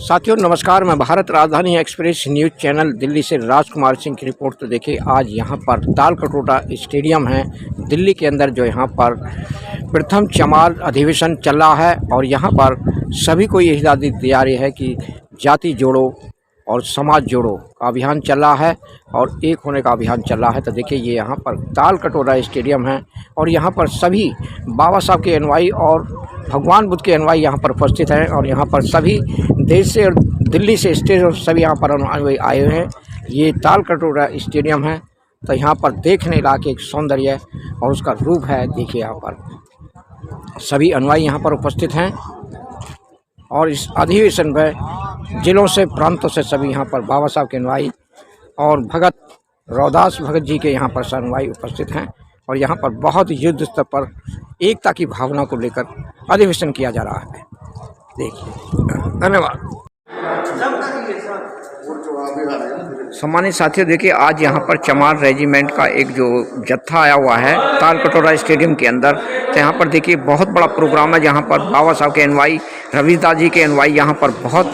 साथियों नमस्कार, मैं भारत राजधानी एक्सप्रेस न्यूज़ चैनल दिल्ली से राजकुमार सिंह की रिपोर्ट। तो देखिए आज यहाँ पर तालकटोरा स्टेडियम है दिल्ली के अंदर, जो यहाँ पर प्रथम चमार अधिवेशन चल रहा है और यहाँ पर सभी को ये हिदायत दी जा रही है कि जाति जोड़ो और समाज जोड़ो का अभियान चल रहा है और एक होने का अभियान चल रहा है। तो देखिए ये यहाँ पर तालकटोरा स्टेडियम है और यहाँ पर सभी बाबा साहब के अनुयायी और भगवान बुद्ध के अनुयायी यहाँ पर उपस्थित हैं और यहाँ पर सभी देश से और दिल्ली से स्टेट और सभी यहाँ पर अनुयायी आए हुए हैं। ये तालकटोरा स्टेडियम है, तो यहाँ पर देखने लायक एक सौंदर्य और उसका रूप है। देखिए यहाँ पर सभी अनुयायी यहाँ पर उपस्थित हैं और इस अधिवेशन में जिलों से प्रांतों से सभी यहाँ पर बाबा साहब के अनुयायी और भगत रौदास भगत जी के यहाँ पर अनुयायी उपस्थित हैं और यहाँ पर बहुत युद्ध स्तर पर एकता की भावना को लेकर अधिवेशन किया जा रहा है। देखिए, धन्यवाद। सम्मानित साथियों, देखिए आज यहाँ पर चमार रेजिमेंट का एक जो जत्था आया हुआ है तालकटोरा स्टेडियम के अंदर। तो यहाँ पर देखिए बहुत बड़ा प्रोग्राम है जहाँ पर बाबा साहब के अनुयायी, रविदास जी के अनुयायी यहाँ पर बहुत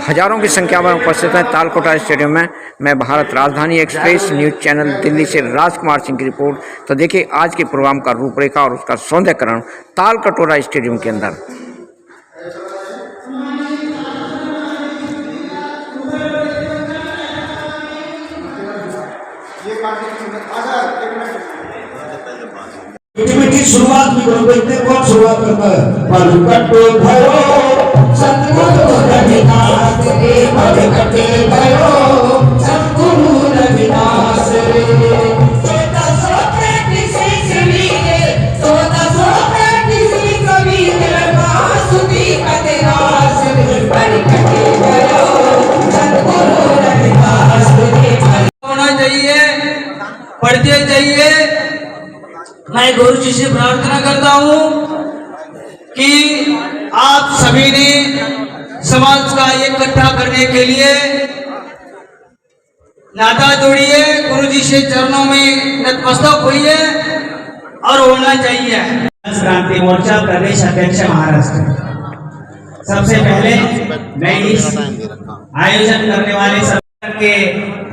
हजारों की संख्या में उपस्थित है तालकटोरा स्टेडियम में। मैं भारत राजधानी एक्सप्रेस न्यूज़ चैनल दिल्ली से राजकुमार सिंह की रिपोर्ट। तो देखिए आज के प्रोग्राम का रूपरेखा और उसका सौंदर्यकरण तालकटोरा स्टेडियम के अंदर। की शुरुआत भी करो, देखते हैं कौन शुरुआत करता है। पलकटे भयो सतगुरु रविदास रे, पलकटे भयो सतगुरु रविदास रे। 1433 ईस्वी के 1433 कवि रे बांसुरी कतेरास रे, पलकटे भयो सतगुरु रविदास रे। होना चाहिए, पढ़ते जाइए। मैं गुरु जी से प्रार्थना करता हूँ कि आप सभी ने समाज का इकट्ठा करने के लिए नाता जोड़िए, गुरु जी से चरणों में नतमस्तक होइए और होना चाहिए। क्रांति मोर्चा प्रदेश अध्यक्ष महाराष्ट्र, सबसे पहले मैं इस आयोजन करने वाले सरकार के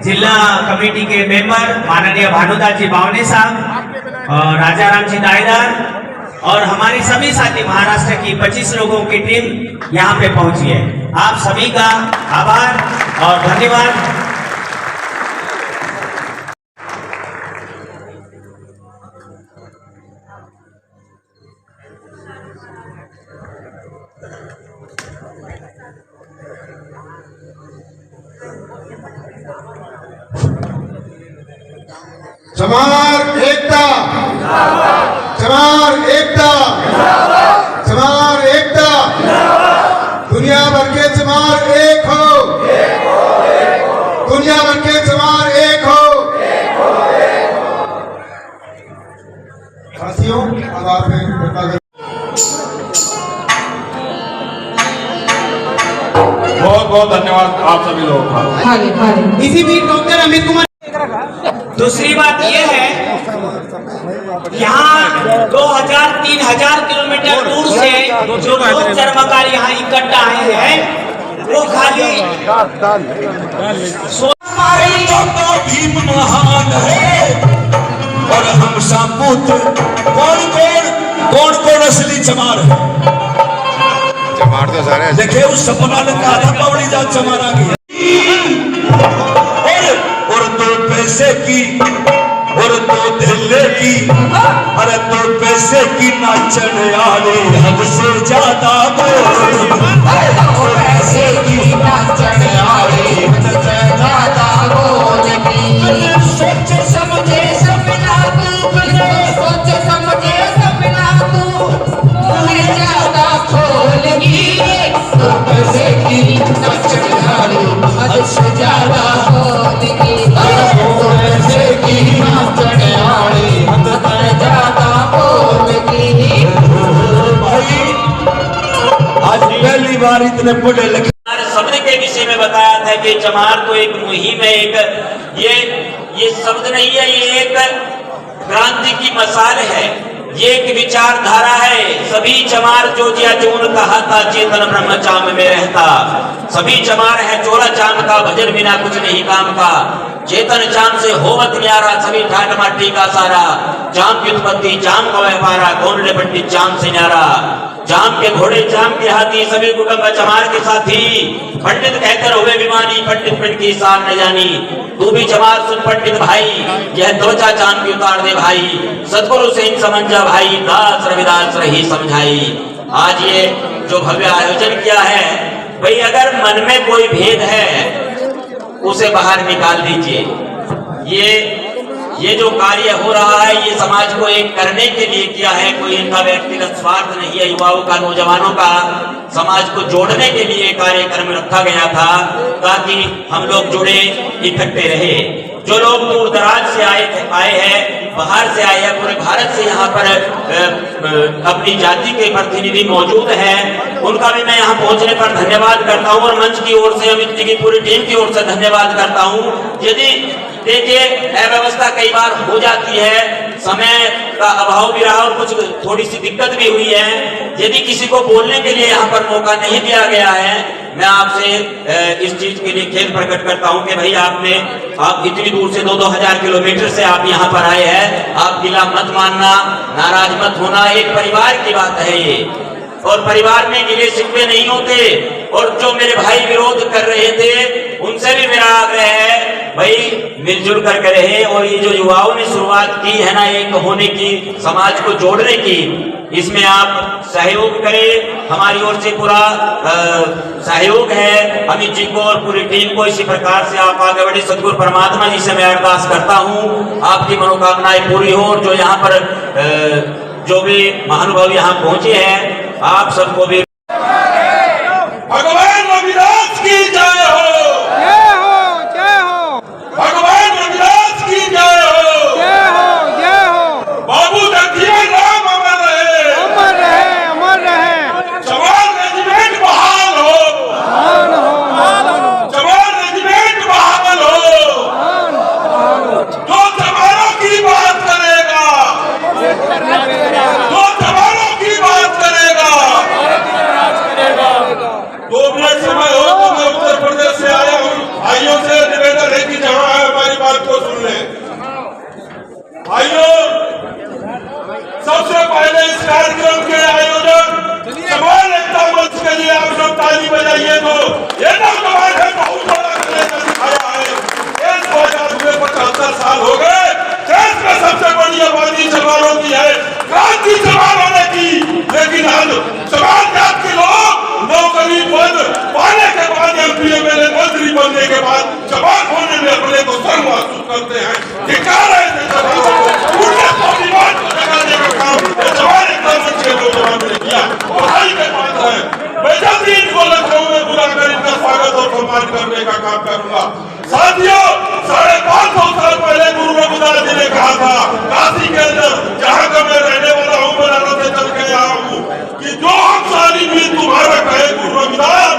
जिला कमेटी के मेंबर माननीय भानुदास जी बावने साहब और राजा राम जी दायदार और हमारे सभी साथी महाराष्ट्र की 25 लोगों की टीम यहाँ पे पहुंची है। आप सभी का आभार और धन्यवाद। चमार एकता, चमार एकता, चमार एकता। दुनिया भर के चमार एक हो, दुनिया भर के चमार एक हो। साथियों अब आप बहुत बहुत धन्यवाद आप सभी लोगों का। इसी बीच डॉक्टर अमित कुमार। दूसरी बात यह है, यहाँ 2000-3000 किलोमीटर दूर से जो लोग चर्मकार यहाँ इकट्ठा आए हैं वो खाली भीम महान है और हम सापूत। कौन असली चमार है? चमार तो सारे देखे उस सपना ने कहा था पवड़ी जात चमार आ गई और तो पैसे की और तो दिल्ले की, अरे तो पैसे की नाचन आले हद से ज्यादा बोल, पैसे की नाचन आले हद से ज्यादा बोल की। सोच समझे सपना तू, सोच समझे सपना तू, मुझे ज्यादा खोल की। तो पैसे की नाचन आले हद से ज्यादा बोल की। आज पहली बार इतने पढ़े लिखे शब्द के विषय में बताया था कि चमार तो एक मुहिम है, एक ये शब्द नहीं है, ये एक क्रांति की मसाल है। ये एक विचारधारा है। सभी चमार जो जिया जून कहा था, चेतन ब्रह्म चाम में रहता। सभी चमार है चोला चाम का, भजन बिना कुछ नहीं काम का। चेतन चाम से होवत न्यारा, सभी ठाट माटी का सारा। चाम की उत्पत्ति चाम का व्यापारा, कौन रे पंडित चाम से न्यारा। चाम के घोड़े चाम के हाथी, सभी कुटुंब चमार के साथी। पंडित कहकर हुए विमानी, पंडित पंडित की शान न जानी। तू भी चमार सुन पंडित भाई, यह त्वचा चाम की उतार दे भाई। सतगुरु से इन समझा भाई, दास रविदास रही समझाई। आज ये जो भव्य आयोजन किया है, भाई अगर मन में कोई भेद है उसे बाहर निकाल दीजिए। ये जो कार्य हो रहा है, ये समाज को एक करने के लिए किया है। कोई इनका व्यक्तिगत स्वार्थ नहीं है। युवाओं का, नौजवानों का, समाज को जोड़ने के लिए कार्यक्रम रखा गया था, ताकि हम लोग जुड़े, इकट्ठे रहे। जो लोग दूर दराज से आए हैं, बाहर से आए हैं, पूरे भारत से यहाँ पर अपनी जाति के प्रतिनिधि मौजूद हैं, उनका भी मैं यहाँ पहुँचने पर धन्यवाद करता हूँ। और मंच की ओर से, अमित जी की पूरी टीम की ओर से धन्यवाद करता हूँ। यदि देखिए अव्यवस्था कई बार हो जाती है, समय का अभाव भी रहा और कुछ थोड़ी सी दिक्कत भी हुई है। यदि किसी को बोलने के लिए यहाँ पर मौका नहीं दिया गया है, मैं आपसे इस चीज के लिए खेद प्रकट करता हूँ कि भाई आप इतनी दूर से 2-2 हजार किलोमीटर से आप यहाँ पर आए हैं। आप गिला मत मानना, नाराज मत होना, एक परिवार की बात है ये। और परिवार में गिले शिकवे नहीं होते। और जो मेरे भाई विरोध कर रहे थे, उनसे भी मेरा आग्रह है भाई मिलजुल करके रहे। और ये जो युवाओं ने शुरुआत की है ना एक होने की, समाज को जोड़ने की, इसमें आप सहयोग करें। हमारी ओर से पूरा सहयोग है अमित जी को और पूरी टीम को। इसी प्रकार से आप आगे बढ़े। सदगुरु परमात्मा जी से मैं अरदास करता हूँ आपकी मनोकामनाएं पूरी हो। और जो यहाँ पर जो भी महानुभाव यहाँ पहुंचे हैं, आप सबको भी भगवान रविदास की जय हो, जय हो, जय हो, भगवान रविदास की जय हो, जय हो, जय हो। बाबू जगजीवन राम अमर रहे, अमर रहे, अमर रहे। जवान रेजिमेंट बहाल हो, मान हो, मान हो, जवान रेजिमेंट बहाल हो। मान हो। जो जवानों की बात करेगा, जो जवानों की बात करेगा। 2 मिनट समय हो तो मैं उत्तर प्रदेश से आया हूँ। भाइयों से निवेदन है कि जहाँ है हमारी बात को सुन लें। भाइयों, सबसे पहले इस कार्यक्रम के आयोजक समान एकता मंच के लिए आप सब ताली बजाइए। तो ये नौजवान है, बहुत बड़ा करने दिखाया है। देश को आजाद हुए 75 साल हो गए। देश में सबसे बड़ी आबादी जवानों की है, क्रांति जवानों ने की। लेकिन आज जवान जात के लोग नौकरी पद पाने के बाद, एमपी एमएलए मंत्री बनने के बाद जवान होने में अपने को शर्म महसूस करते हैं। धिक्कार है ऐसे जवानों को। उनके स्वाभिमान को जगाने का काम जवान एकता मंच के नौजवानों ने किया। बधाई के पात्र है। मैं जल्दी इनको लखनऊ में बुलाकर इनका स्वागत और सम्मान करने का काम करूंगा। साथियों, 550 साल पहले गुरु रविदास जी ने कहा था, काशी के अंदर जहाँ का मैं रहने वाला हूँ, बनारस से चल के आया हूँ, कि जो हम सारी भी तुम्हारा कहे गुरु रविदास,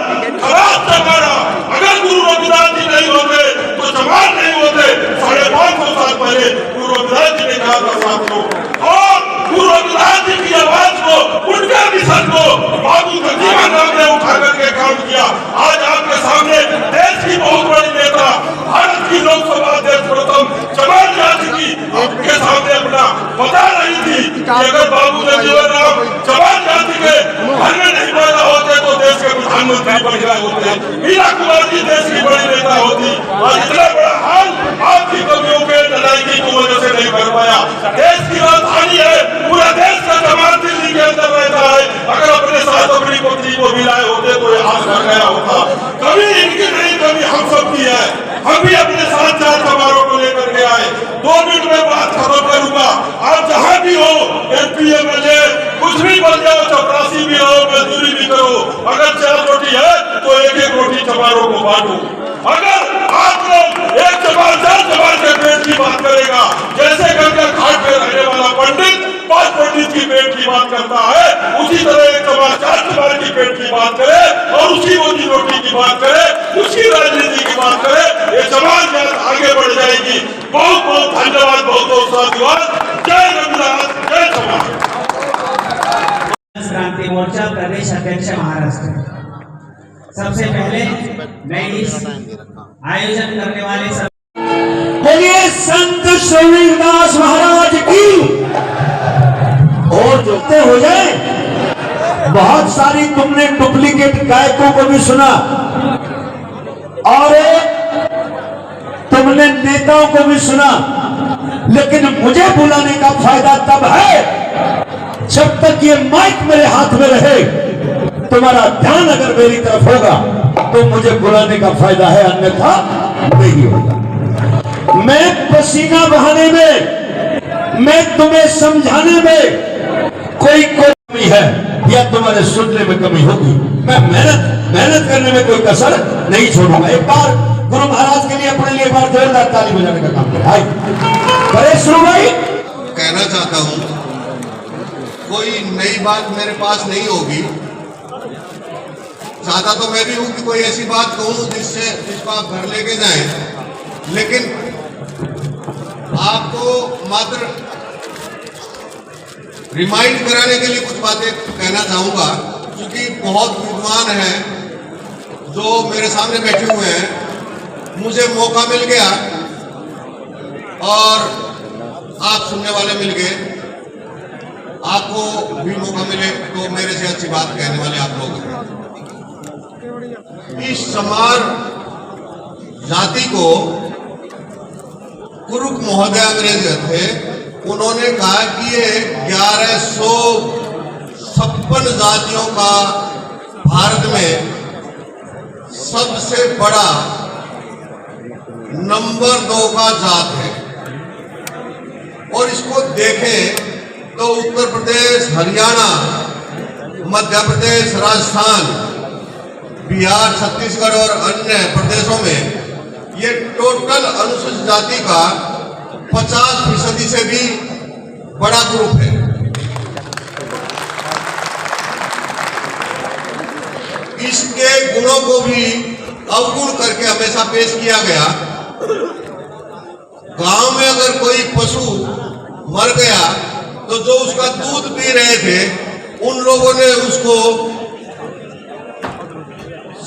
खराब जमाना। अगर गुरु रविदास जी नहीं होते तो जवान नहीं होते। 550 साल पहले गुरु रविदास जी ने कहा था साथियों। और गुरु रविदास जी की आवाज को, उनके मिशन को बाबू जगजीवन राम ने उठा करके काम किया। आज आपके सामने देश की बहुत बड़ी नेता, भारत की लोकसभा अध्यक्ष प्रथम चमार जाति की आपके सामने अपना बता रही थी कि अगर बाबू जगजीवन राम चमार जाति के घर में नहीं पैदा होते तो देश के प्रधानमंत्री बन गए होते। मीरा कुमार जी देश की बड़ी नेता होती। और इतना बड़ा हाल आपकी कमियों के नलायकी की वजह से नहीं कर पाया। देश की राजधानी है, पूरा देश का जवान दिल्ली के अंदर रहता है। अगर अपने साथ अपनी पत्नी को मिलाए होते तो ये हाथ कर गया होता। कभी इनकी नहीं, कभी हम सब की है। हम भी अपने साथ 4 समारोह को लेकर के आए। 2 मिनट में बात खत्म करूंगा। आप जहां भी हो, एमपी एमएलए कुछ भी बन जाओ, चपरासी भी रहो, मजदूरी भी करो। अगर 4 रोटी है तो 1-1 रोटी समारोह को बांटो। अगर आप लोग एक जवान 4 जवान के पेट की बात करेगा, जैसे गंगा घाट पे रहने वाला पंडित 5 पंडित की पेट की बात करता है, उसी तरह एक जवान 4 जवान की पेट की बात करे और उसकी रोजी रोटी की बात करे, उसकी राजनीति की बात करे, ये जवान आगे बढ़ जाएगी। बहुत बहुत धन्यवाद, बहुत बहुत साधुवाद। जय रविदास, जय जवान। महाराष्ट्र। सबसे पहले मैं इस आयोजन करने वाले सब बोलिए संत रविदास महाराज की। और जोते हो जाए, बहुत सारी तुमने डुप्लीकेट गायकों को भी सुना और तुमने नेताओं को भी सुना, लेकिन मुझे बुलाने का फायदा तब है जब तक ये माइक मेरे हाथ में रहे। तुम्हारा ध्यान अगर मेरी तरफ होगा तो मुझे बुलाने का फायदा है, अन्यथा नहीं होगा। मैं पसीना बहाने में, मैं तुम्हें समझाने में कोई कमी है या तुम्हारे सुनने में कमी होगी, मैं मेहनत करने में कोई कसर नहीं छोड़ूंगा। एक बार गुरु महाराज के लिए अपने लिए एक बार जोरदार ताली बजाने का काम करें। करे शुरू भाई। कहना चाहता हूं, कोई नई बात मेरे पास नहीं होगी। चाहता तो मैं भी हूं कि कोई ऐसी बात कहूं जिसको आप घर लेके जाएं, लेकिन आपको मात्र रिमाइंड कराने के लिए कुछ बातें कहना चाहूंगा, क्योंकि बहुत विद्वान हैं जो मेरे सामने बैठे हुए हैं। मुझे मौका मिल गया और आप सुनने वाले मिल गए, आपको भी मौका मिले तो मेरे से अच्छी बात कहने वाले आप लोग हैं। इस चमार जाति को कुरुक महोदय अंग्रेज थे, उन्होंने कहा कि ये 1156 जातियों का भारत में सबसे बड़ा नंबर 2 का जात है। और इसको देखें तो उत्तर प्रदेश, हरियाणा, मध्य प्रदेश, राजस्थान, बिहार, छत्तीसगढ़ और अन्य प्रदेशों में ये टोटल अनुसूचित जाति का 50% से भी बड़ा ग्रुप है। इसके गुणों को भी अवगुण करके हमेशा पेश किया गया। गांव में अगर कोई पशु मर गया तो जो उसका दूध पी रहे थे उन लोगों ने उसको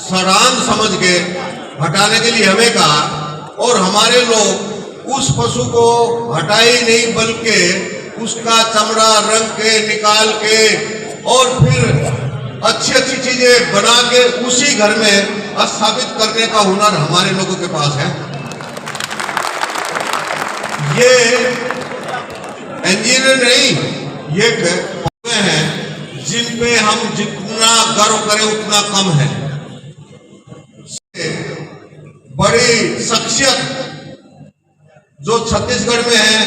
सड़ान समझ के हटाने के लिए हमें कहा, और हमारे लोग उस पशु को हटाए नहीं बल्कि उसका चमड़ा रंग के निकाल के और फिर अच्छी अच्छी चीजें बना के उसी घर में स्थापित करने का हुनर हमारे लोगों के पास है। ये इंजीनियर नहीं, ये हैं जिन पे हम जितना गर्व करें उतना कम है। बड़ी शख्सियत जो छत्तीसगढ़ में है,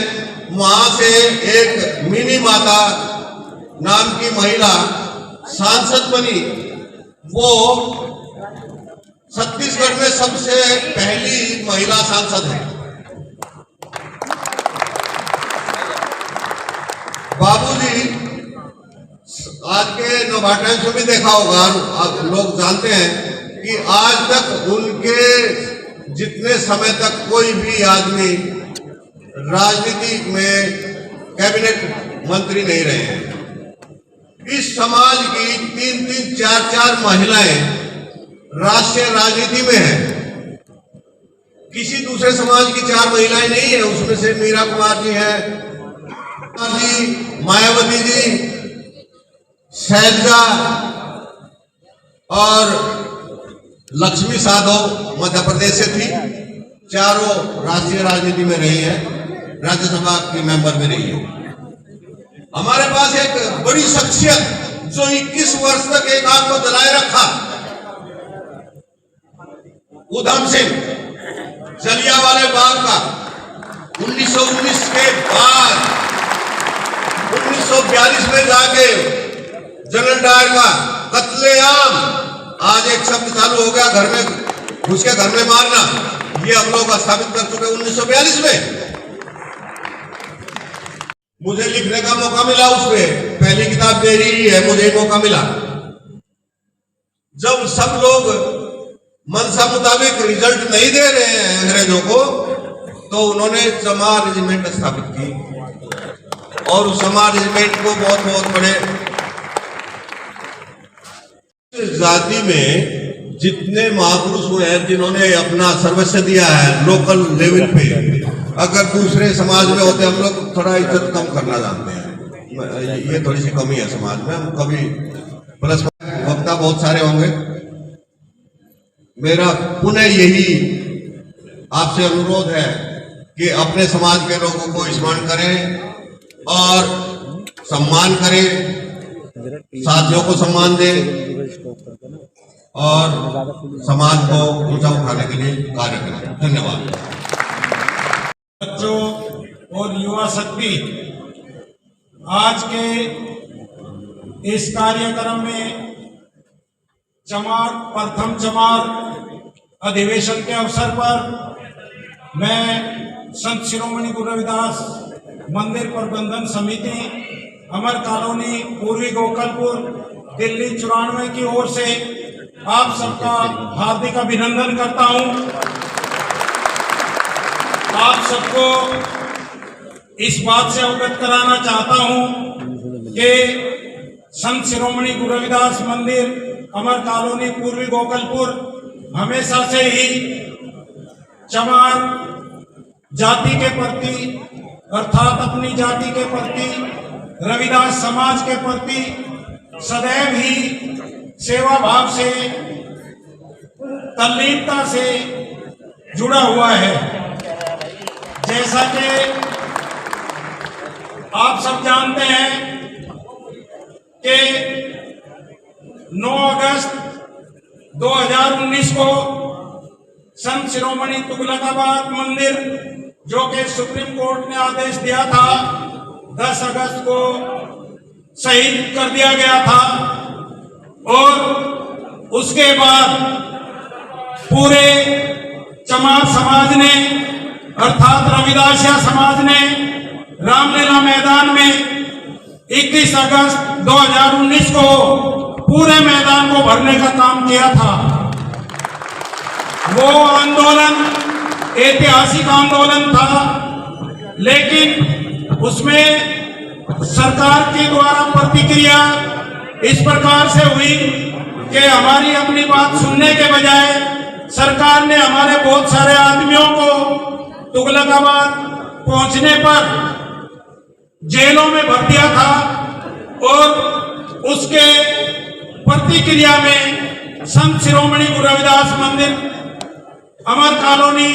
वहां से एक मिनी माता नाम की महिला सांसद बनी। वो छत्तीसगढ़ में सबसे पहली महिला सांसद है। बाबूजी आज के नोवा टाइम्स में भी देखा होगा, आप लोग जानते हैं कि आज तक उनके जितने समय तक कोई भी आदमी राजनीति में कैबिनेट मंत्री नहीं रहे हैं। इस समाज की 3-3, 4-4 महिलाएं राष्ट्रीय राजनीति में हैं। किसी दूसरे समाज की 4 महिलाएं नहीं है, उसमें से मीरा कुमार जी हैं, मायावती जी, शैलजा और लक्ष्मी साधव मध्य प्रदेश से थी। चारों राष्ट्रीय राजनीति में रही है, राज्यसभा की मेंबर में रही है। हमारे पास एक बड़ी शख्सियत जो 21 वर्ष तक एक आग को जलाए रखा, उधम सिंह, जलियांवाला बाग का 1919 के बाद 1942 में जाके जनरल डायर का कत्लेआम, आज एक शब्द चालू हो गया, घर में घुस के घर में मारना, ये हम लोग स्थापित कर चुके 1942 में। मुझे लिखने का मौका मिला, उस पे पहली किताब मेरी ही है, मुझे मौका मिला। जब सब लोग मनसा मुताबिक रिजल्ट नहीं दे रहे हैं अंग्रेजों को, तो उन्होंने चमार रेजिमेंट स्थापित की और उस चमार रेजिमेंट को बहुत बहुत बड़े जाति में जितने महापुरुष हुए हैं जिन्होंने अपना सर्वस्व दिया है लोकल लेवल पे, अगर दूसरे समाज में होते हम लोग थोड़ा इज्जत कम करना जानते हैं, ये थोड़ी सी कमी है समाज में। हम कभी प्लस वक्ता बहुत सारे होंगे, मेरा पुनः यही आपसे अनुरोध है कि अपने समाज के लोगों को स्मरण करें और सम्मान करें, साथियों को सम्मान दें और समाज को ऊंचा उठाने के लिए कार्य करें। धन्यवाद। बच्चों और युवा शक्ति आज के इस कार्यक्रम में चमार प्रथम चमार अधिवेशन के अवसर पर मैं संत शिरोमणि गुरु रविदास मंदिर प्रबंधन समिति अमर कॉलोनी पूर्वी गोकलपुर दिल्ली 94 की ओर से आप सबका हार्दिक अभिनंदन करता हूं। आप सबको इस बात से अवगत कराना चाहता हूं कि संत शिरोमणि गुरु रविदास मंदिर अमर कॉलोनी पूर्वी गोकलपुर हमेशा से ही चमार जाति के प्रति अर्थात अपनी जाति के प्रति रविदास समाज के प्रति सदैव ही सेवा भाव से तल्लीनता से जुड़ा हुआ है। जैसा कि आप सब जानते हैं कि 9 अगस्त 2019 को संत शिरोमणि तुगलकाबाद मंदिर जो कि सुप्रीम कोर्ट ने आदेश दिया था 10 अगस्त को शहीद कर दिया गया था और उसके बाद पूरे चमार समाज ने अर्थात रविदासिया समाज ने रामलीला मैदान में 21 अगस्त 2019 को पूरे मैदान को भरने का काम किया था। वो आंदोलन ऐतिहासिक आंदोलन था, लेकिन उसमें सरकार के द्वारा प्रतिक्रिया इस प्रकार से हुई कि हमारी अपनी बात सुनने के बजाय सरकार ने हमारे बहुत सारे आदमियों को तुगलकाबाद पहुंचने पर जेलों में भर दिया था और उसके प्रतिक्रिया में संत शिरोमणि गुरु रविदास मंदिर अमर कॉलोनी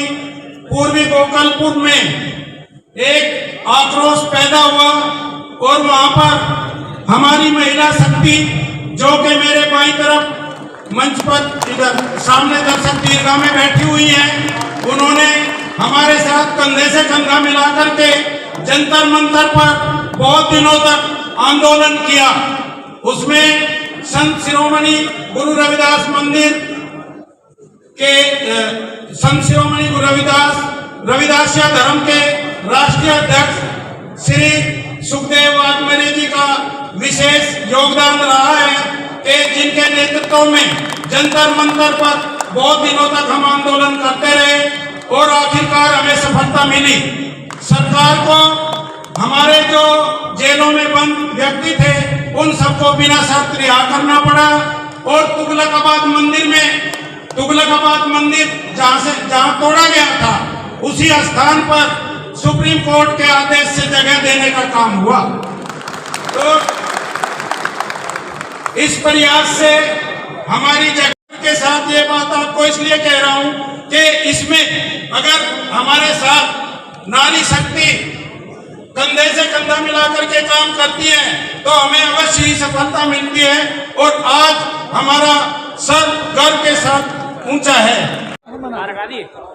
पूर्वी गोकलपुर में एक आक्रोश पैदा हुआ और वहां पर हमारी महिला शक्ति जो कि मेरे बाईं तरफ मंच पर इधर सामने दर्शक दीर्घा में बैठी हुई है, उन्होंने हमारे साथ कंधे से कंधा मिलाकर के जंतर मंतर पर बहुत दिनों तक आंदोलन किया। उसमें संत शिरोमणि गुरु रविदास मंदिर के संत शिरोमणि गुरु रविदासिया धर्म के राष्ट्रीय अध्यक्ष श्री सुखदेव वाघमारे जी का विशेष योगदान रहा है कि जिनके नेतृत्व में जंतर मंतर पर बहुत दिनों तक हम आंदोलन करते रहे और आखिरकार हमें सफलता मिली। सरकार को हमारे जो जेलों में बंद व्यक्ति थे उन सबको बिना शर्त रिहा करना पड़ा और तुगलकाबाद मंदिर जहां तोड़ा गया था उसी स्थान पर सुप्रीम कोर्ट के आदेश से जगह देने का काम हुआ। तो इस प्रयास से हमारी जगह के साथ ये बात आपको इसलिए कह रहा हूं कि इसमें अगर हमारे साथ नारी शक्ति कंधे से कंधा मिलाकर के काम करती है तो हमें अवश्य ही सफलता मिलती है और आज हमारा सर गर्व के साथ ऊंचा है।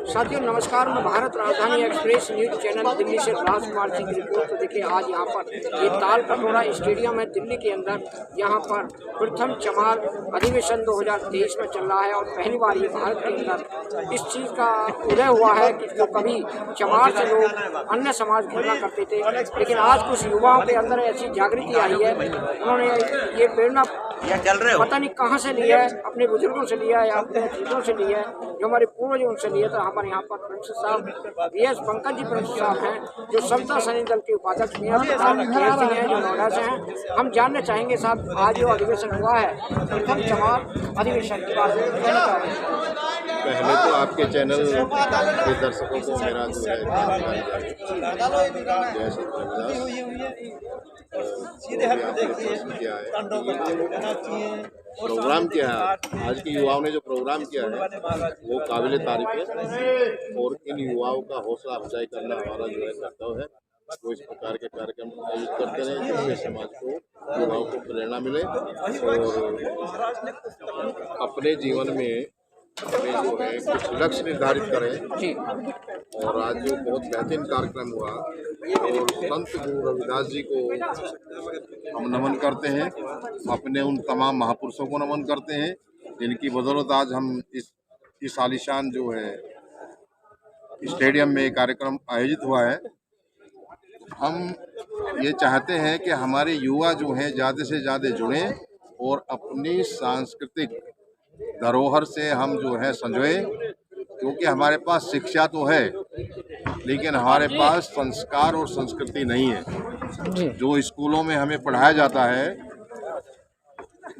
साथियों नमस्कार, मैं भारत राजधानी एक्सप्रेस न्यूज चैनल दिल्ली से राजकुमार सिंह की रिपोर्ट। तो देखिए आज यहाँ पर ये ताल कटोरा स्टेडियम है दिल्ली के अंदर, यहाँ पर प्रथम चमार अधिवेशन 2023 में चल रहा है और पहली बार ये भारत के अंदर इस चीज़ का उदय हुआ है कि तो कभी चमार से लोग अन्य समाज घृणा करते थे, लेकिन आज कुछ युवाओं के अंदर ऐसी जागृति आई है, उन्होंने ये प्रेरणा या चल रहे हो? पता नहीं कहाँ से लिया है, अपने बुजुर्गों से लिया है या अपने चीज़ों से लिया है, जो हमारे पूर्वज उनसे लिए। तो हमारे यहाँ पर प्रिंस साहब VS पंकज जी प्रिंस साहब हैं, जो समता सैनिक दल के उपाध्यक्ष हैं, जो नोएडा से हैं। हम जानना चाहेंगे साहब, आज जो अधिवेशन हुआ है, प्रथम चमार अधिवेशन के बारे में कहना चाहेंगे। पहले तो आपके चैनल के दर्शकों को मेरा जो है प्रोग्राम किया है, आज के युवाओं ने जो प्रोग्राम किया है वो काबिल तारीफ है और इन युवाओं का हौसला अफजाई करना हमारा जो है कर्तव्य है। वो इस प्रकार के कार्यक्रम आयोजित करते रहे जिससे समाज को, युवाओं को प्रेरणा मिले और अपने जीवन में अपने जो है कुछ लक्ष्य निर्धारित करें। और आज जो बहुत बेहतरीन कार्यक्रम हुआ और संत गुरु रविदास जी को हम नमन करते हैं, अपने उन तमाम महापुरुषों को नमन करते हैं जिनकी बदौलत आज हम इस आलीशान जो है स्टेडियम में कार्यक्रम आयोजित हुआ है। हम ये चाहते हैं कि हमारे युवा जो हैं ज़्यादा से ज़्यादा जुड़ें और अपनी सांस्कृतिक धरोहर से हम जो है संजोए, क्योंकि हमारे पास शिक्षा तो है लेकिन हमारे पास संस्कार और संस्कृति नहीं है। जो स्कूलों में हमें पढ़ाया जाता है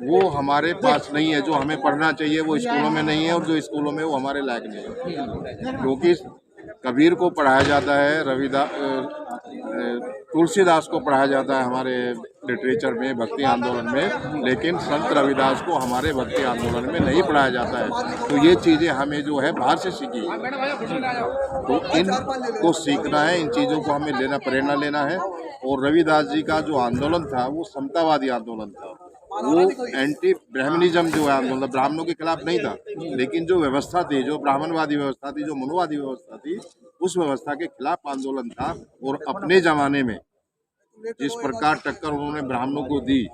वो हमारे पास नहीं है, जो हमें पढ़ना चाहिए वो स्कूलों में नहीं है और जो स्कूलों में वो हमारे लायक नहीं है। क्योंकि कबीर को पढ़ाया जाता है, तुलसीदास को पढ़ाया जाता है हमारे लिटरेचर में, भक्ति आंदोलन में, लेकिन संत रविदास को हमारे भक्ति आंदोलन में नहीं पढ़ाया जाता है। तो ये चीज़ें हमें जो है बाहर से सीखी, तो इनको सीखना है, इन चीज़ों को हमें लेना, प्रेरणा लेना है। और रविदास जी का जो आंदोलन था वो समतावादी आंदोलन था, वो एंटी ब्राह्मणिज्म जो है आंदोलन, ब्राह्मणों के खिलाफ नहीं था, लेकिन जो व्यवस्था थी, जो ब्राह्मणवादी व्यवस्था थी, जो मनुवादी व्यवस्था थी, उस व्यवस्था के खिलाफ आंदोलन था। और अपने ज़माने में जिस प्रकार टक्कर उन्होंने ब्राह्मणों को दी,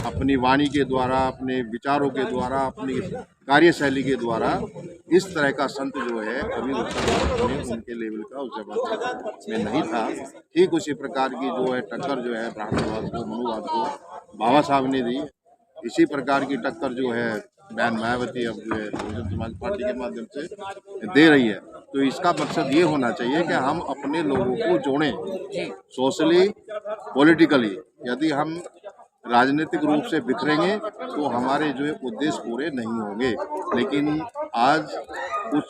अपनी वाणी के द्वारा, अपने विचारों के द्वारा, अपनी कार्यशैली के द्वारा, इस तरह का संत जो है अभी उनके लेवल का उस जमाने में नहीं था। ठीक उसी प्रकार की जो है टक्कर जो है ब्राह्मणवाद को, मनुवाद को बाबा साहब ने दी। इसी प्रकार की टक्कर जो है बहन मायावती अब जो है बहुजन समाज पार्टी के माध्यम से दे रही है। तो इसका मकसद ये होना चाहिए कि हम अपने लोगों को जोड़ें सोशली, पॉलिटिकली। यदि हम राजनीतिक रूप से बिखरेंगे तो हमारे जो है उद्देश्य पूरे नहीं होंगे। लेकिन आज कुछ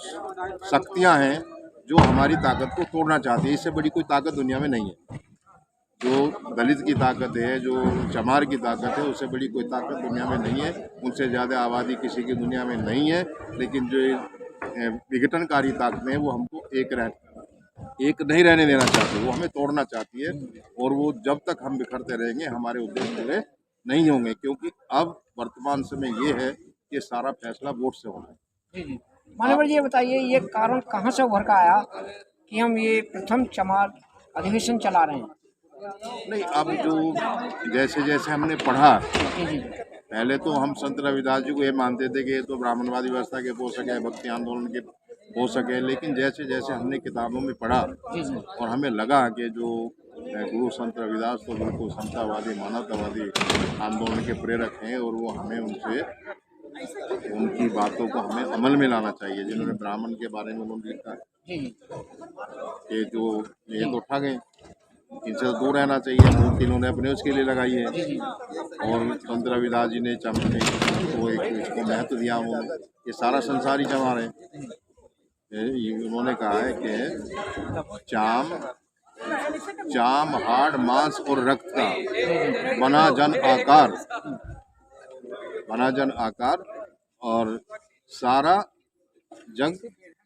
शक्तियां हैं जो हमारी ताकत को तोड़ना चाहती है। इससे बड़ी कोई ताकत दुनिया में नहीं है। जो दलित की ताकत है, जो चमार की ताकत है, उससे बड़ी कोई ताकत दुनिया में नहीं है। उनसे ज़्यादा आबादी किसी की दुनिया में नहीं है। लेकिन जो विघटनकारी ताकतें हैं वो हमको एक नहीं रहने देना चाहती, वो हमें तोड़ना चाहती है। और वो जब तक हम बिखरते रहेंगे हमारे उद्देश्य पूरे नहीं होंगे, क्योंकि अब वर्तमान समय ये है कि सारा फैसला वोट से होना है। जी। मान्यवर जी, ये बताइए, ये कारण कहाँ से उभर कर आया कि हम ये प्रथम चमार अधिवेशन चला रहे हैं? नहीं, अब जो जैसे जैसे हमने पढ़ा, पहले तो हम संत रविदास जी को ये मानते थे कि ये तो ब्राह्मणवादी व्यवस्था के हो सके, भक्ति आंदोलन के हो सके। लेकिन जैसे जैसे हमने किताबों में पढ़ा और हमें लगा कि जो गुरु संत रविदास तो बिल्कुल समतावादी, मानवतावादी आंदोलन के प्रेरक हैं और वो हमें उनकी बातों को हमें अमल में लाना चाहिए। जिन्होंने ब्राह्मण के बारे में उन्होंने लिखा कि जो ये तो ठग हैं, इनसे तो दूर रहना चाहिए, मूर्ति इन्होंने अपने उसके लिए लगाई है। और संत रविदास जी ने चमने को इसको महत्व दिया। उन्होंने ये सारा संसार ही चमार है। उन्होंने कहा है कि चाम हाड़ मांस और रक्त का बना जन आकार और सारा जग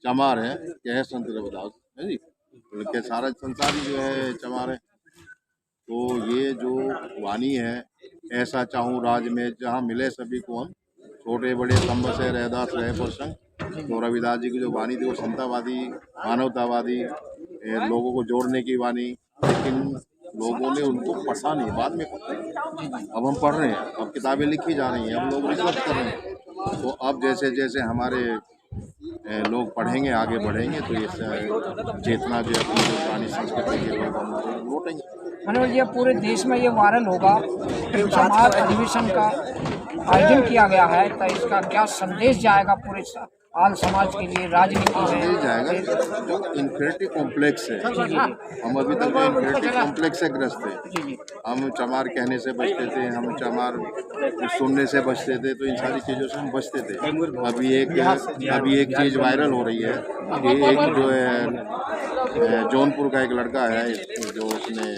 चमार है, कहे संत रविदास है जी। के सारा संसार ही जो है चमार है। तो ये जो वाणी है, ऐसा चाहूँ राज में जहाँ मिले सभी को हम, छोटे बड़े सब से रहदास रहे प्रसंग। तो रविदास जी की जो वाणी थी वो समतावादी, मानवतावादी, लोगों को जोड़ने की वाणी। लेकिन लोगों ने उनको पढ़ा नहीं, बाद में अब हम पढ़ रहे हैं, अब किताबें लिखी जा रही हैं, अब लोग रिसर्च कर रहे हैं। तो अब जैसे जैसे हमारे लोग पढ़ेंगे, आगे बढ़ेंगे, तो ये चेतना जो अपनी जो पुरानी संस्कृति के लोग हम लौटेंगे। मनोज, ये पूरे देश में ये वायरल होगा, चमार अधिवेशन का आयोजन किया गया है, तो इसका क्या संदेश जाएगा पूरे आल समाज के लिए, राजनीति में? नहीं जाएगा। जो इन्फिनिटी कॉम्प्लेक्स है, हम अभी तक इन्फिनिटी कॉम्प्लेक्स से ग्रस्त थे। हम चमार कहने से बचते थे, हम चमार सुनने से बचते थे, तो इन सारी चीज़ों से हम बचते थे। अभी एक चीज़ वायरल हो रही है कि एक जो है जौनपुर का एक लड़का है, जो उसने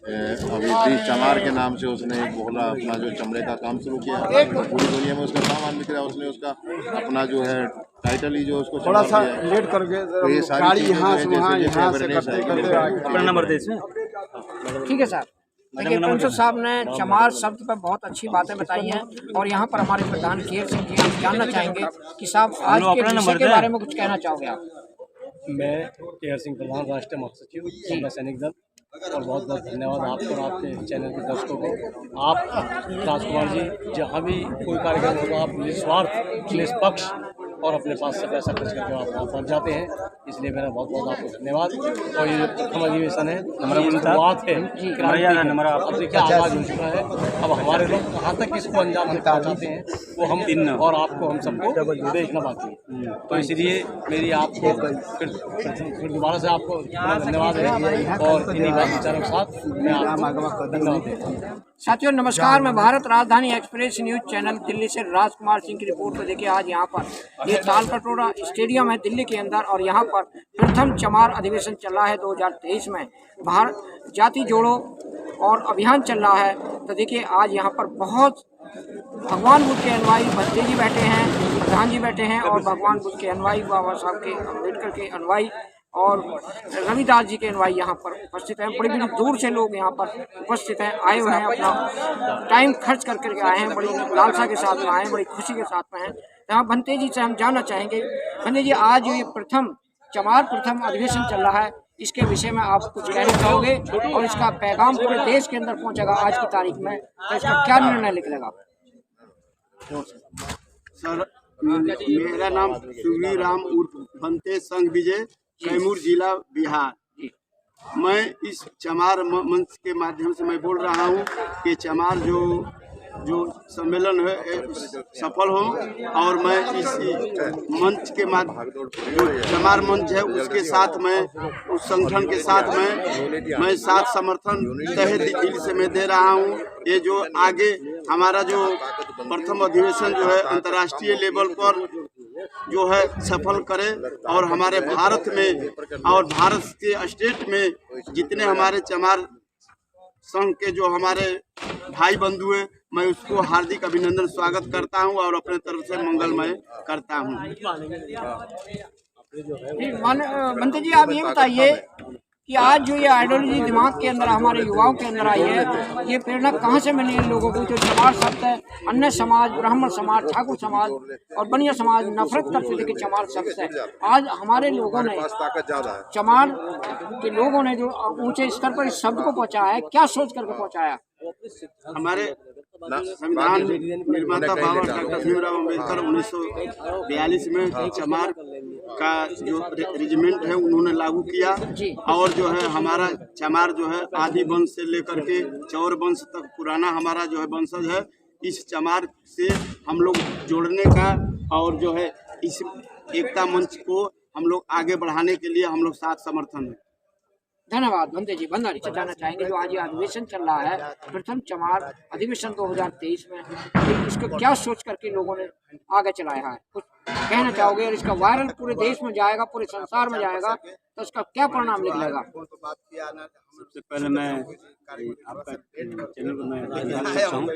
अभी चमार के नाम से उसने एक बोला अपना जो चमड़े का काम शुरू किया, पूरी दुनिया में उसका सामान बिक रहा है। उसने उसका अपना जो है टाइटल ही जो उसको थोड़ा सा लेट करके तो ये सारी यहाँ से वहाँ अपना नंबर दे। ठीक है सर। देखिए, प्रिंसिपल साहब ने चमार शब्द पर बहुत अच्छी बातें बताई हैं, और यहाँ पर हमारे प्रधान केयर सिंह जी, हम जानना चाहेंगे कि साहब आज के विषय के बारे में कुछ कहना चाहोगे आप? मैं केयर सिंह, प्रधान राष्ट्रीय महासचिव सेना सैनिक दल, और बहुत बहुत धन्यवाद आपको और आपके चैनल के दर्शकों को। आप राजकुमार जी जहाँ भी कोई कार्यक्रम होगा, आप निस्वार्थ, निष्पक्ष और अपने पास से पैसा खर्च करके आप वहाँ पहुँच जाते हैं, इसलिए मेरा बहुत बहुत आपको धन्यवाद। और ये प्रथम अधिवेशन है, हमारा शुरुआत है, अब देखिए आगाज हो चुका है। अब हमारे लोग कहाँ तक इसको अंजाम पहुँचाते हैं वो हम और आपको, हम सबको देखना बाकी है। तो इसलिए मेरी आपको फिर दोबारा से आपको धन्यवाद है, और इन्हीं बात विचारों के साथ मैं आपको धन्यवाद देता हूँ। साथियों नमस्कार, मैं भारत राजधानी एक्सप्रेस न्यूज चैनल दिल्ली से राजकुमार सिंह की रिपोर्ट पर देखिए आज यहाँ पर ये तालकटोरा स्टेडियम है दिल्ली के अंदर, और यहाँ पर प्रथम चमार अधिवेशन चल रहा है 2023 में। भारत जाति जोड़ो और अभियान चल रहा है। तो देखिए आज यहाँ पर बहुत भगवान बुद्ध के अनुयायी भंते जी बैठे हैं, प्रधान जी बैठे हैं, और भगवान बुद्ध के अनुयायी, बाबा साहब के अम्बेडकर के अनुयायी और रविदास जी के अनुयायी यहाँ पर उपस्थित हैं। बड़ी बड़ी दूर से लोग यहाँ पर उपस्थित हैं, आए हुए हैं, अपना टाइम खर्च करके आए हैं, बड़ी लालसा के साथ में आए हैं, बड़ी खुशी के साथ में हैं। यहाँ भंते जी से हम जानना चाहेंगे, भंते जी आज ये चमार प्रथम अधिवेशन चल रहा है, इसके विषय में आप कुछ कहना चाहोगे, और इसका पैगाम पूरे देश के अंदर पहुँचेगा आज की तारीख में, तो इसका क्या निर्णय निकलेगा? सर, मेरा नाम सुवी राम उर्फ भंते संघ विजय, कैमूर जिला बिहार। मैं इस चमार मंच के माध्यम से मैं बोल रहा हूँ कि चमार जो सम्मेलन है सफल हो, और मैं इस मंच के माध्यम, जो चमार मंच है उसके साथ में, उस संगठन के साथ में मैं साथ समर्थन तहे दिल से मैं दे रहा हूँ। ये जो आगे हमारा जो प्रथम अधिवेशन जो है अंतर्राष्ट्रीय लेवल पर जो है सफल करे, और हमारे भारत में और भारत के स्टेट में जितने हमारे चमार संघ के जो हमारे भाई बंधु हैं, मैं उसको हार्दिक अभिनंदन स्वागत करता हूं और अपने तरफ से मंगलमय करता हूं। मंत्री जी, आप ये बताइए कि आज जो ये आइडियोलॉजी दिमाग के अंदर, हमारे युवाओं के अंदर आई है, ये प्रेरणा कहाँ से मिली इन लोगों को? जो चमार शब्द है, अन्य समाज, ब्राह्मण समाज, ठाकुर समाज और बनिया समाज नफरत करते थे कि चमार शब्द है। आज हमारे लोगों ने, चमार के लोगों ने जो ऊंचे स्तर पर इस शब्द को पहुँचाया है, क्या सोच करके पहुँचाया? हमारे संविधान निर्माता बाबा डॉक्टर भीमराव अम्बेडकर 1942 में चमार का जो रेजिमेंट है उन्होंने लागू किया, और जो है हमारा चमार जो है आदि वंश से लेकर के चौर वंश तक पुराना हमारा जो है वंशज है। इस चमार से हम लोग जोड़ने का, और जो है इस एकता मंच को हम लोग आगे बढ़ाने के लिए हम लोग साथ समर्थन है। धन्यवाद भंते जी। भंडारी से जानना चाहेंगे, जो आज ये अधिवेशन चल रहा है प्रथम चमार अधिवेशन 2023 में, तो इसको क्या सोच करके लोगों ने आगे चलाया है, कुछ कहना चाहोगे? और इसका वायरल पूरे देश में जाएगा, पूरे संसार में जाएगा, तो इसका क्या परिणाम निकलेगा? सबसे पहले मैं आपका चैनल को मैं धन्यवाद देता हूँ।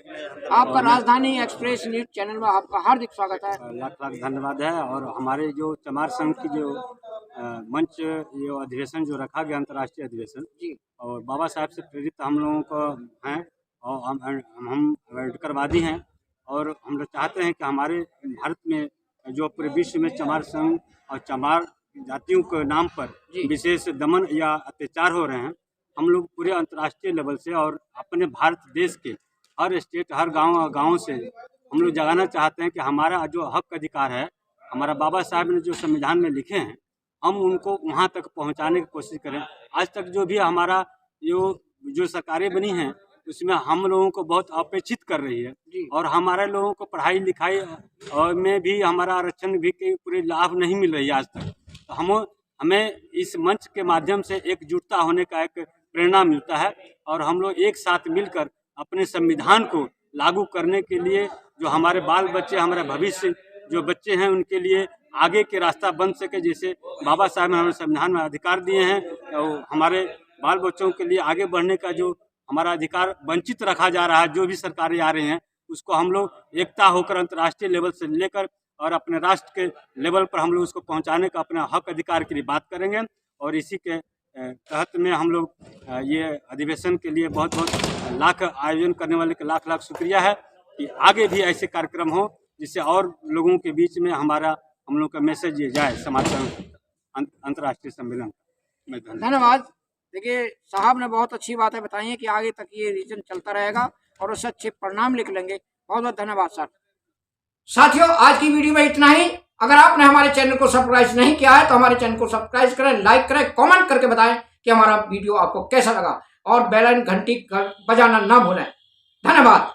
आपका राजधानी एक्सप्रेस न्यूज चैनल में आपका हार्दिक स्वागत है। लाख लाख धन्यवाद है। और हमारे जो चमार संघ की जो मंच, ये अधिवेशन जो रखा गया अंतर्राष्ट्रीय अधिवेशन, और बाबा साहब से प्रेरित हम लोगों को हैं, और हम अम्बेडकरवादी हैं, और हम लोग चाहते हैं कि हमारे भारत में जो पूरे विश्व में चमार संघ और चमार जातियों के नाम पर विशेष दमन या अत्याचार हो रहे हैं, हम लोग पूरे अंतर्राष्ट्रीय लेवल से और अपने भारत देश के हर स्टेट, हर गाँव से हम लोग जगाना चाहते हैं कि हमारा जो हक अधिकार है, हमारा बाबा साहब ने जो संविधान में लिखे हैं, हम उनको वहाँ तक पहुँचाने की कोशिश करें। आज तक जो भी हमारा जो जो सरकारें बनी हैं उसमें हम लोगों को बहुत अपेक्षित कर रही है, और हमारे लोगों को पढ़ाई लिखाई और में भी हमारा आरक्षण भी के पूरे लाभ नहीं मिल रही है आज तक। तो हमें इस मंच के माध्यम से एकजुटता होने का एक प्रेरणा मिलता है, और हम लोग एक साथ मिलकर अपने संविधान को लागू करने के लिए जो हमारे बाल बच्चे, हमारे भविष्य जो बच्चे हैं उनके लिए आगे के रास्ता बन सके। जैसे बाबा साहब ने हमें संविधान में अधिकार दिए हैं, तो हमारे बाल बच्चों के लिए आगे बढ़ने का जो हमारा अधिकार वंचित रखा जा रहा है, जो भी सरकारें आ रही हैं उसको हम लोग एकता होकर अंतर्राष्ट्रीय लेवल से लेकर और अपने राष्ट्र के लेवल पर हम लोग उसको पहुंचाने का अपना हक अधिकार के लिए बात करेंगे। और इसी के तहत में हम लोग ये अधिवेशन के लिए बहुत बहुत लाख आयोजन करने वाले के लाख लाख शुक्रिया है कि आगे भी ऐसे कार्यक्रम हो जिससे और लोगों के बीच में हम लोग का मैसेज ये जाए समाचार अंतर्राष्ट्रीय सम्मेलन में। धन्यवाद। देखिए साहब ने बहुत अच्छी बातें बताई हैं कि आगे तक ये रीजन चलता रहेगा और उससे अच्छे परिणाम निकलेंगे। बहुत बहुत धन्यवाद सर। साथियों, आज की वीडियो में इतना ही। अगर आपने हमारे चैनल को सब्सक्राइब नहीं किया है तो हमारे चैनल को सब्सक्राइब करें, लाइक करें, कमेंट करके बताएं कि हमारा वीडियो आपको कैसा लगा, और बेल आइकन घंटी बजाना ना भूलें। धन्यवाद।